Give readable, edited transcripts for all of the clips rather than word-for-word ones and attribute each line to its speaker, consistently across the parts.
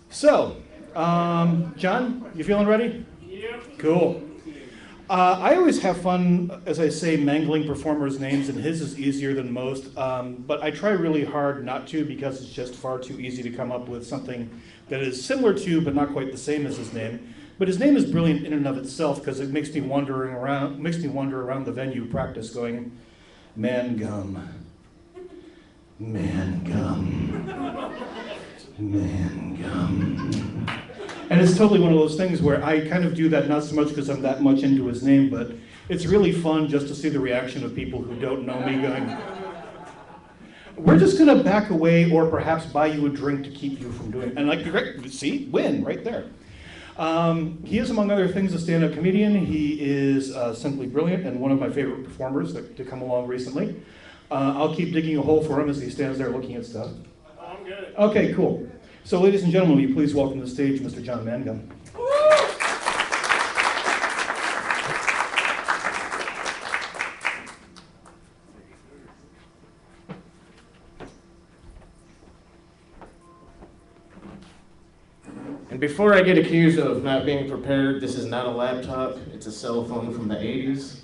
Speaker 1: So, John, you feeling ready?
Speaker 2: Yep.
Speaker 1: Cool. I always have fun, as I say, mangling performers' names, and his is easier than most, but I try really hard not to because it's just far too easy to come up with something that is similar to, but not quite the same as his name. But his name is brilliant in and of itself because it makes me wander around the venue practice going, Mangum, Mangum, Mangum. And it's totally one of those things where I kind of do that not so much because I'm that much into his name, but it's really fun just to see the reaction of people who don't know me going, we're just gonna back away or perhaps buy you a drink to keep you from doing it. And like, see, win right there. He is, among other things, a stand-up comedian. He is simply brilliant and one of my favorite performers to come along recently. I'll keep digging a hole for him as he stands there looking at stuff.
Speaker 2: I'm good.
Speaker 1: Okay, cool. So ladies and gentlemen, will you please welcome to the stage Mr. John Mangum.
Speaker 3: And before I get accused of not being prepared, this is not a laptop, it's a cell phone from the 80s.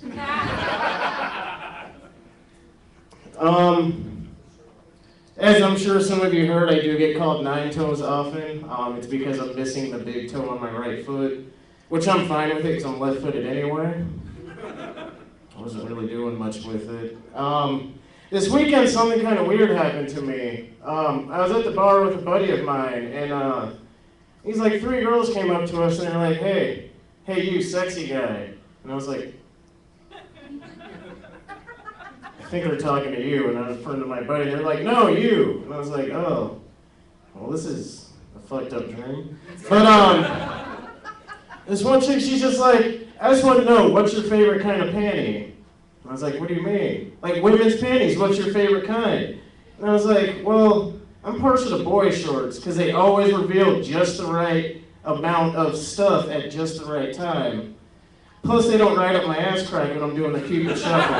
Speaker 3: As I'm sure some of you heard, I do get called Ninetoes often. It's because I'm missing the big toe on my right foot, which I'm fine with it because I'm left-footed anyway. I wasn't really doing much with it. This weekend, something kind of weird happened to me. I was at the bar with a buddy of mine, and he's like, 3 girls came up to us and they're like, hey, you sexy guy. And I was like, I think they're talking to you, and I was referring to my buddy. They're like, no, you. And I was like, oh, well, this is a fucked up dream. But this one chick, she's just like, I just want to know, what's your favorite kind of panty? And I was like, what do you mean? Like, women's panties, what's your favorite kind? And I was like, well, I'm partial to boy shorts, because they always reveal just the right amount of stuff at just the right time. Plus, they don't ride up my ass crack when I'm doing the Cupid shuffle.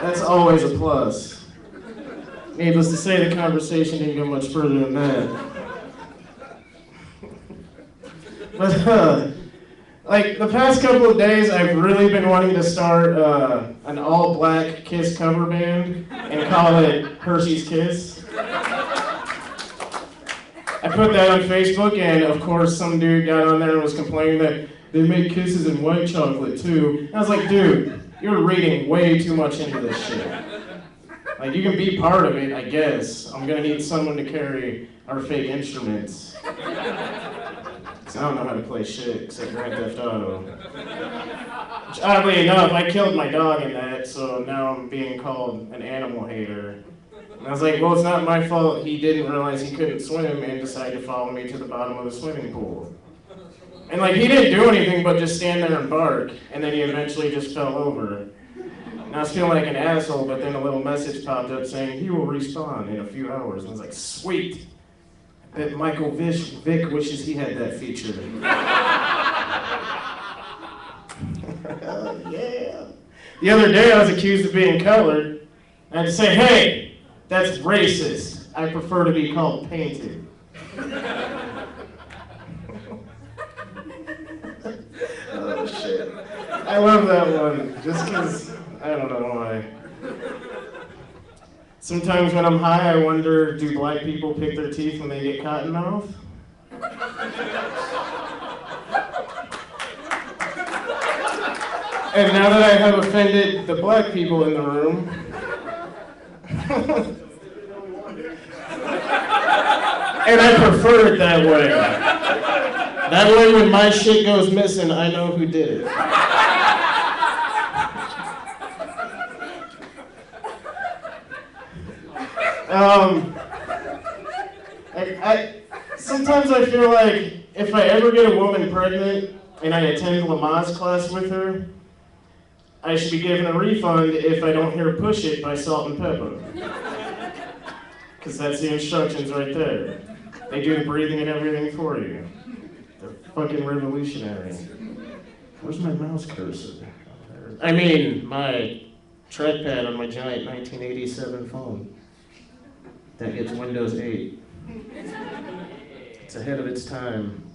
Speaker 3: That's always a plus. Needless to say, the conversation didn't go much further than that. But, like, the past couple of days, I've really been wanting to start an all-black Kiss cover band and call it Hershey's Kiss. I put that on Facebook, and of course, some dude got on there and was complaining that they make kisses in white chocolate, too. And I was like, dude, you're reading way too much into this shit. Like, you can be part of it, I guess. I'm gonna need someone to carry our fake instruments. Cause I don't know how to play shit except Grand Theft Auto. Which, oddly enough, I killed my dog in that, so now I'm being called an animal hater. And I was like, well, it's not my fault he didn't realize he couldn't swim and decided to follow me to the bottom of the swimming pool. And like, he didn't do anything but just stand there and bark, and then he eventually just fell over. And I was feeling like an asshole, but then a little message popped up saying, he will respawn in a few hours. And I was like, sweet. I bet Michael Vick wishes he had that feature. Yeah. The other day I was accused of being colored. I had to say, hey, that's racist. I prefer to be called painted. Oh shit. I love that one, just because, I don't know why. Sometimes when I'm high, I wonder, do black people pick their teeth when they get cotton mouth? And now that I have offended the black people in the room, and I prefer it that way. That way when my shit goes missing, I know who did it. Sometimes I feel like if I ever get a woman pregnant and I attend Lamaze class with her, I should be given a refund if I don't hear Push It by Salt and Pepper. Because that's the instructions right there. They do the breathing and everything for you. They're fucking revolutionary. Where's my mouse cursor? I mean, my trackpad on my giant 1987 phone that gets Windows 8. It's ahead of its time.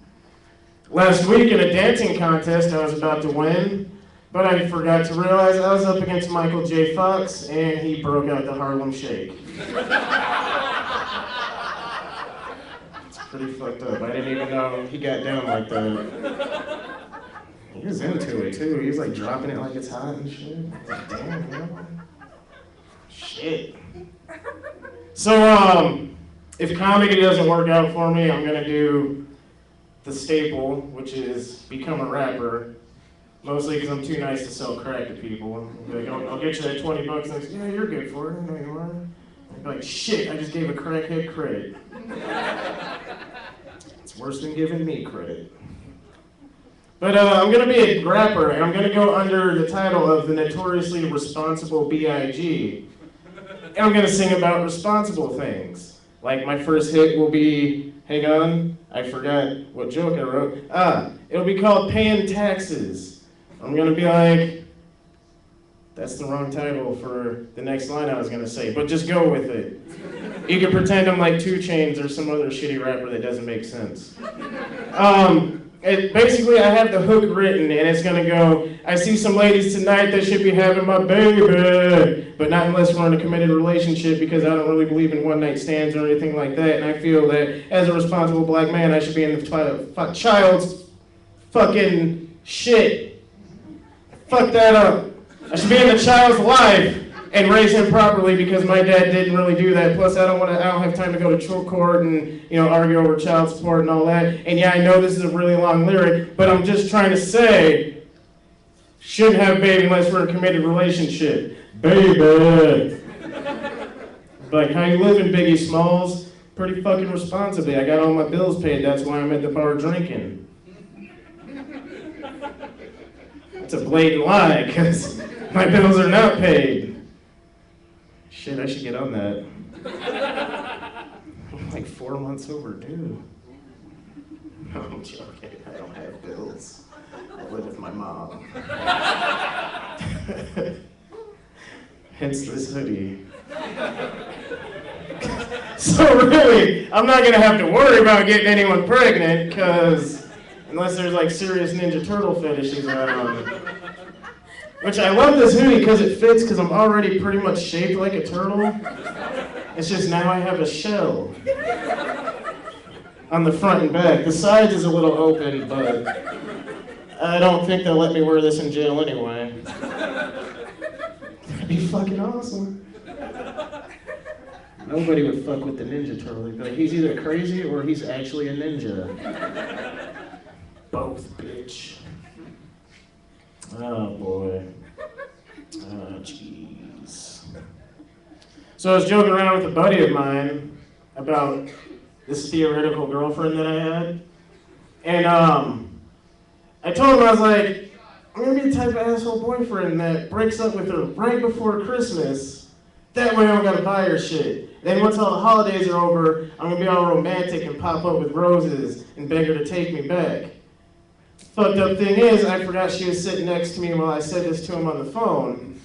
Speaker 3: Last week in a dancing contest I was about to win, but I forgot to realize I was up against Michael J. Fox, and he broke out the Harlem Shake. It's pretty fucked up. I didn't even know he got down like that. He was into it too. He was like dropping it like it's hot and shit. Like, damn, man. Shit. So, if comedy doesn't work out for me, I'm gonna do the staple, which is become a rapper. Mostly because I'm too nice to sell crack to people. Like, I'll get you that $20 and say, yeah, you're good for it. No, you are. I'd be like, shit, I just gave a crackhead credit. It's worse than giving me credit. But I'm going to be a rapper, and I'm going to go under the title of the Notoriously Responsible B.I.G. And I'm going to sing about responsible things. Like, my first hit will be, hang on, I forgot what joke I wrote. It'll be called Paying Taxes. I'm going to be like, that's the wrong title for the next line I was going to say, but just go with it. You can pretend I'm like 2 Chainz or some other shitty rapper that doesn't make sense. Basically, I have the hook written, and it's going to go, I see some ladies tonight that should be having my baby, but not unless we're in a committed relationship, because I don't really believe in one-night stands or anything like that, and I feel that as a responsible black man, I should be in the child's fucking shit. Fuck that up. I should be in the child's life and raise him properly, because my dad didn't really do that. Plus, I don't have time to go to court and argue over child support and all that. And yeah, I know this is a really long lyric, but I'm just trying to say, shouldn't have a baby unless we're in a committed relationship. Baby. Like, how you living, Biggie Smalls? Pretty fucking responsibly. I got all my bills paid. That's why I'm at the bar drinking. It's a blatant lie, because my bills are not paid. Shit, I should get on that. I'm like 4 months overdue. No, I'm joking. I don't have bills. I live with my mom. Hence this hoodie. So really, I'm not gonna have to worry about getting anyone pregnant, because unless there's like serious Ninja Turtle fetishes around. Which I love this hoodie because it fits, because I'm already pretty much shaped like a turtle. It's just now I have a shell on the front and back. The sides is a little open, but I don't think they'll let me wear this in jail anyway. That'd be fucking awesome. Nobody would fuck with the Ninja Turtle. They'd be like, he's either crazy or he's actually a ninja. Both, bitch. Oh boy. Oh jeez. So I was joking around with a buddy of mine about this theoretical girlfriend that I had. And I told him, I was like, I'm gonna be the type of asshole boyfriend that breaks up with her right before Christmas. That way I don't gotta buy her shit. Then once all the holidays are over, I'm gonna be all romantic and pop up with roses and beg her to take me back. Fucked up thing is, I forgot she was sitting next to me while I said this to him on the phone.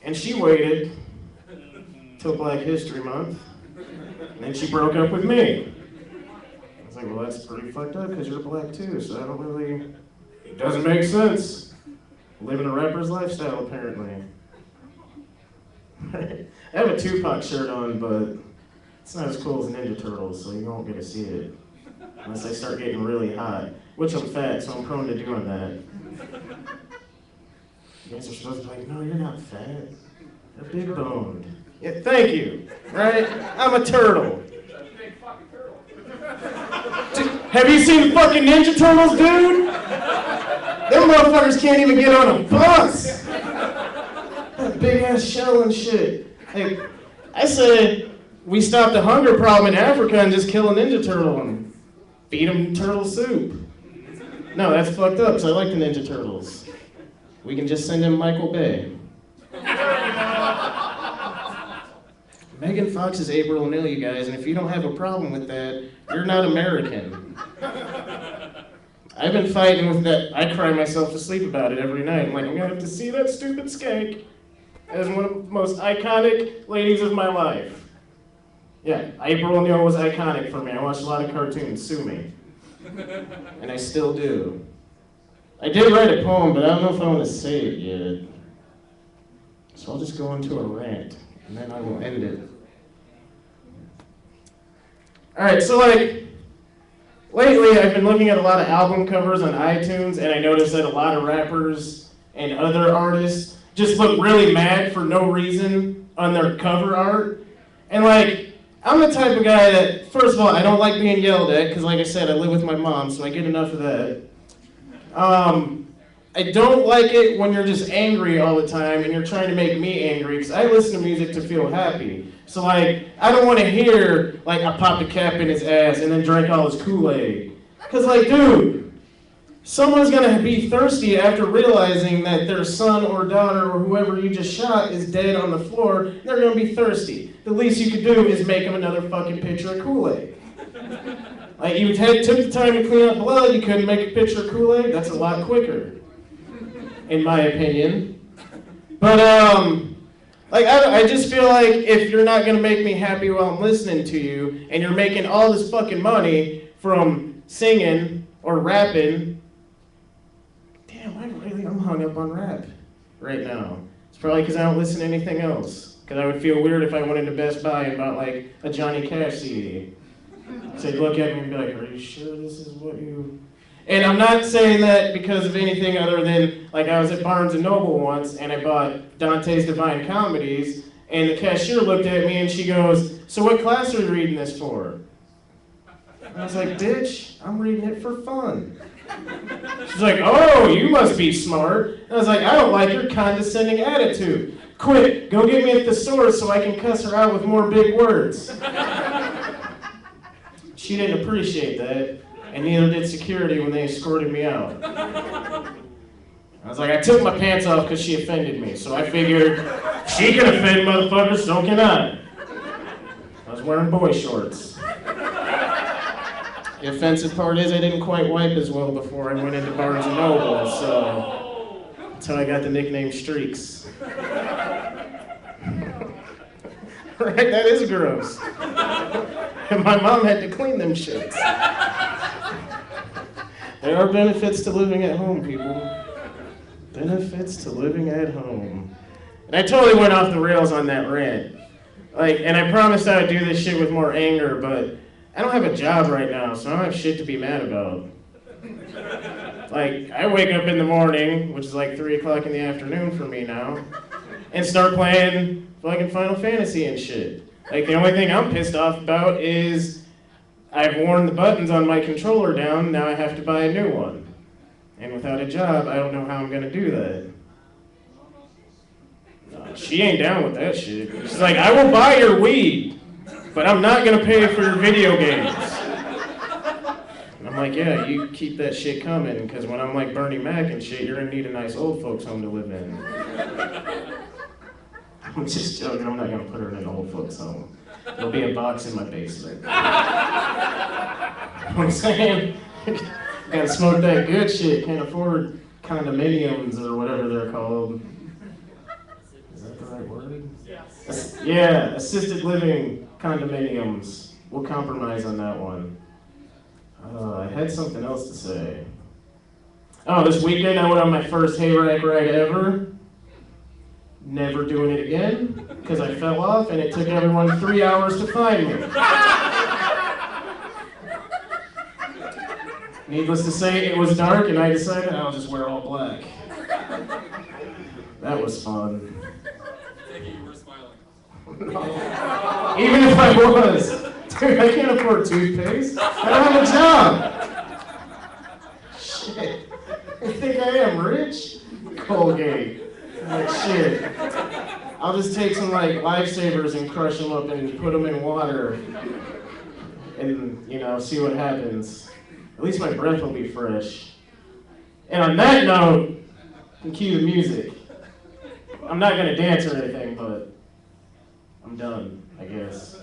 Speaker 3: And she waited till Black History Month, and then she broke up with me. I was like, well, that's pretty fucked up, because you're black too, so I don't really, it doesn't make sense. Living a rapper's lifestyle, apparently. I have a Tupac shirt on, but it's not as cool as Ninja Turtles, so you won't get to see it. Unless I start getting really hot. Which I'm fat, so I'm prone to doing that. You guys are supposed to be like, no, you're not fat. You're big boned. Yeah, thank you. Right? I'm a turtle.
Speaker 2: Big fucking turtle.
Speaker 3: Have you seen the fucking Ninja Turtles, dude? Them motherfuckers can't even get on a bus. That big ass shell and shit. Hey, I said we stop the hunger problem in Africa and just kill a Ninja Turtle and feed them turtle soup. No, that's fucked up, because I like the Ninja Turtles. We can just send him Michael Bay. Megan Fox is April O'Neil, you guys, and if you don't have a problem with that, you're not American. I've been fighting with that. I cry myself to sleep about it every night. I'm like, I'm gonna have to see that stupid skank as one of the most iconic ladies of my life. Yeah, April O'Neil was iconic for me. I watched a lot of cartoons. Sue me. And I still do. I did write a poem, but I don't know if I want to say it yet. So I'll just go into a rant, and then I will end it. Alright, so like, lately I've been looking at a lot of album covers on iTunes, and I noticed that a lot of rappers and other artists just look really mad for no reason on their cover art. And like, I'm the type of guy that, first of all, I don't like being yelled at, because like I said, I live with my mom, so I get enough of that. I don't like it when you're just angry all the time and you're trying to make me angry, because I listen to music to feel happy. So like, I don't want to hear, like, I popped a cap in his ass and then drank all his Kool-Aid. Because like, dude, someone's going to be thirsty after realizing that their son or daughter or whoever you just shot is dead on the floor. They're going to be thirsty. The least you could do is make them another fucking pitcher of Kool-Aid. Like, you took the time to clean up blood, you couldn't make a pitcher of Kool-Aid? That's a lot quicker, in my opinion. But, like, I just feel like if you're not gonna make me happy while I'm listening to you, and you're making all this fucking money from singing or rapping, damn, I'm hung up on rap right now. It's probably because I don't listen to anything else. Because I would feel weird if I went into Best Buy and bought, like, a Johnny Cash CD. So they'd look at me and be like, are you sure this is what you... And I'm not saying that because of anything other than, like, I was at Barnes & Noble once, and I bought Dante's Divine Comedies, and the cashier looked at me and she goes, so what class are you reading this for? And I was like, bitch, I'm reading it for fun. She's like, oh, you must be smart. And I was like, I don't like your condescending attitude. Quick, go get me at the source so I can cuss her out with more big words. She didn't appreciate that, and neither did security when they escorted me out. I was like, I took my pants off because she offended me, so I figured, she can offend motherfuckers, so can I. I was wearing boy shorts. The offensive part is I didn't quite wipe as well before I went into Barnes & Noble, so that's how I got the nickname Streaks. Right, that is gross. And my mom had to clean them shits. There are benefits to living at home, people. Benefits to living at home. And I totally went off the rails on that rant. Like, and I promised I would do this shit with more anger, but I don't have a job right now, so I don't have shit to be mad about. Like, I wake up in the morning, which is like 3 o'clock in the afternoon for me now, and start playing fucking Final Fantasy and shit. Like, the only thing I'm pissed off about is I've worn the buttons on my controller down, now I have to buy a new one. And without a job, I don't know how I'm gonna do that. No, she ain't down with that shit. She's like, I will buy your weed, but I'm not gonna pay for your video games. And I'm like, yeah, you keep that shit coming, because when I'm like Bernie Mac and shit, you're gonna need a nice old folks home to live in. I'm just joking, I'm not gonna put her in an old folks home. There'll be a box in my basement. I'm saying, gotta smoke that good shit, can't afford condominiums or whatever they're called. Is that the right word? Yeah, assisted living condominiums. We'll compromise on that one. I had something else to say. Oh, this weekend I went on my first hayride ride ever. Never doing it again, because I fell off and it took everyone 3 hours to find me. Needless to say, it was dark and I decided I'll just wear all black. That was fun.
Speaker 2: You were smiling.
Speaker 3: No. Even if I was. Dude, I can't afford toothpaste. I don't have a job. Shit. I think I am rich? Colgate. Like, shit. I'll just take some, like, lifesavers and crush them up and put them in water and, you know, see what happens. At least my breath will be fresh. And on that note, you can cue the music. I'm not gonna dance or anything, but I'm done, I guess.